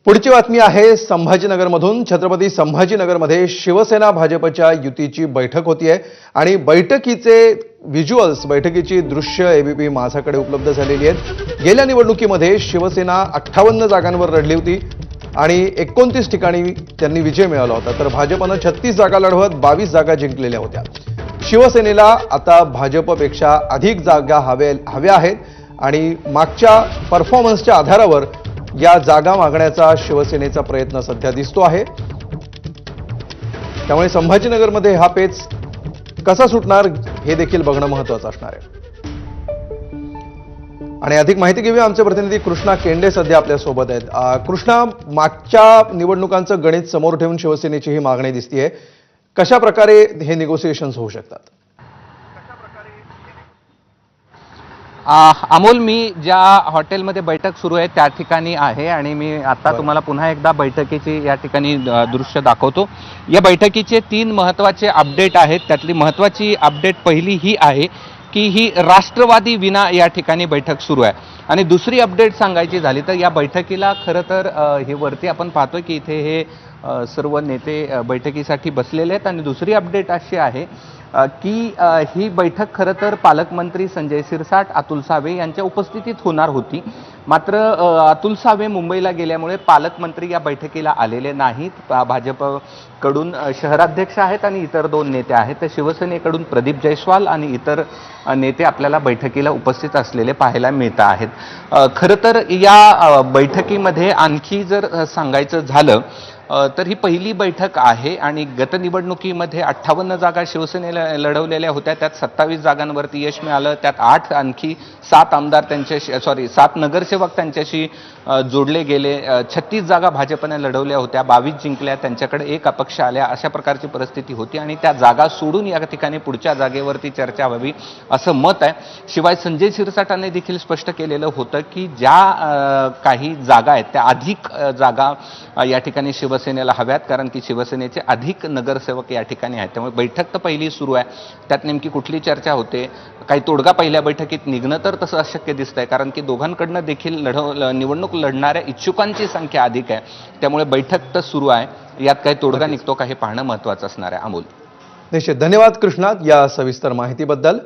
पुढची बातमी आहे संभाजीनगरमधून। छत्रपती संभाजीनगरमध्ये शिवसेना भाजपच्या युतीची बैठक होतीये आणि बैठकीचे व्हिज्युअल्स, बैठकीची दृश्य एबीपी माझाकडे उपलब्ध झालेली आहेत। गेल्या निवडणुकीमध्ये शिवसेना 58 जागांवर लढली होती आणि 29 ठिकाणी त्यांनी विजय मिळवला होता, तर भाजपने 36 जागा लढवत 22 जागा जिंकलेल्या होत्या। शिवसेनेला आता भाजपपेक्षा अधिक जागा हव्या आहेत आणि मागच्या परफॉर्मन्सच्या आधारावर या जागा मागण्याचा शिवसेनेचा प्रयत्न सध्या दिसतो आहे। त्यामुळे संभाजीनगरमध्ये हा पेच कसा सुटणार हे देखील बघणं महत्त्वाचं असणार आहे। आणि अधिक माहिती घेऊया, आमचे प्रतिनिधी कृष्णा केंडे सध्या आपल्या सोबत आहेत। कृष्णा, मागच्या निवडणुकांचं गणित समोर ठेवून शिवसेनेची ही मागणी दिसतेय, कशा प्रकारे हे निगोसिएशन्स होऊ शकतात? अमोल, मी ज्या हॉटेलमध्ये बैठक सुरू आहे त्या ठिकाणी आहे आणि मी आता तुम्हाला पुन्हा एकदा बैठकीची या ठिकाणी दृश्य दाखवतो। या बैठकीचे 3 महत्त्वाचे अपडेट आहेत। त्यातली महत्त्वाची अपडेट पहिली ही आहे की ही राष्ट्रवादी विना या ठिकाणी बैठक सुरू आहे आणि दुसरी अपडेट सांगायची झाली तर या बैठकीला खरं तर हे वरती आपण पाहतोय की इथे हे सर्व नेते बैठकीसाठी बसलेले आहेत आणि दुसरी अपडेट अशी आहे की ही बैठक खरं तर पालकमंत्री संजय शिरसाट, अतुल सावे यांच्या उपस्थितीत होणार होती। मात्र अतुल सावे मुंबईला गेल्यामुळे पालकमंत्री या बैठकीला आलेले नाहीत। भाजपकडून शहराध्यक्ष आहेत आणि इतर 2 नेते आहेत, तर शिवसेनेकडून प्रदीप जयस्वाल आणि इतर नेते आपल्याला बैठकीला उपस्थित असलेले पाहायला मिळत आहेत। खरं तर या बैठकीमध्ये आणखी जर सांगायचं झालं तर ही पहिली बैठक आहे आणि गत निवडणुकीमध्ये 58 जागा शिवसेनेला लढवलेल्या होत्या, त्यात 27 जागांवरती यश मिळालं। त्यात 8 आणखी 7 आमदार त्यांच्याशी 7 नगरसेवक त्यांच्याशी जोडले गेले। 36 जागा भाजपने लढवल्या होत्या, 22 जिंकल्या, त्यांच्याकडे 1 अपक्ष आल्या, अशा प्रकारची परिस्थिती होती आणि त्या जागा सोडून या ठिकाणी पुढच्या जागेवरती चर्चा व्हावी असं मत आहे। शिवाय संजय शिरसाटांनी देखील स्पष्ट केलेलं होतं की ज्या काही जागा आहेत त्या अधिक जागा या ठिकाणी शिवसेनेला हव्यात, कारण की शिवसेनेचे अधिक नगरसेवक या ठिकाणी आहेत। त्यामुळे बैठक तर पहिली सुरू आहे, त्यात नेमकी कुठली चर्चा होते, काही तोडगा पहिल्या बैठकीत निघणं तर तसं अशक्य दिसतंय, कारण की दोघांकडनं देखील निवडणूक लढणाऱ्या इच्छुकांची संख्या अधिक आहे। त्यामुळे बैठक तर सुरू आहे, यात काही तोडगा निघतो का हे पाहणं महत्त्वाचं असणार आहे। अमोल, निश्चित धन्यवाद कृष्णा या सविस्तर माहितीबद्दल।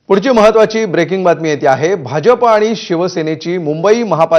पुढची महत्त्वाची ब्रेकिंग बातमी येते आहे। भाजप आणि शिवसेनेची मुंबई महापालिका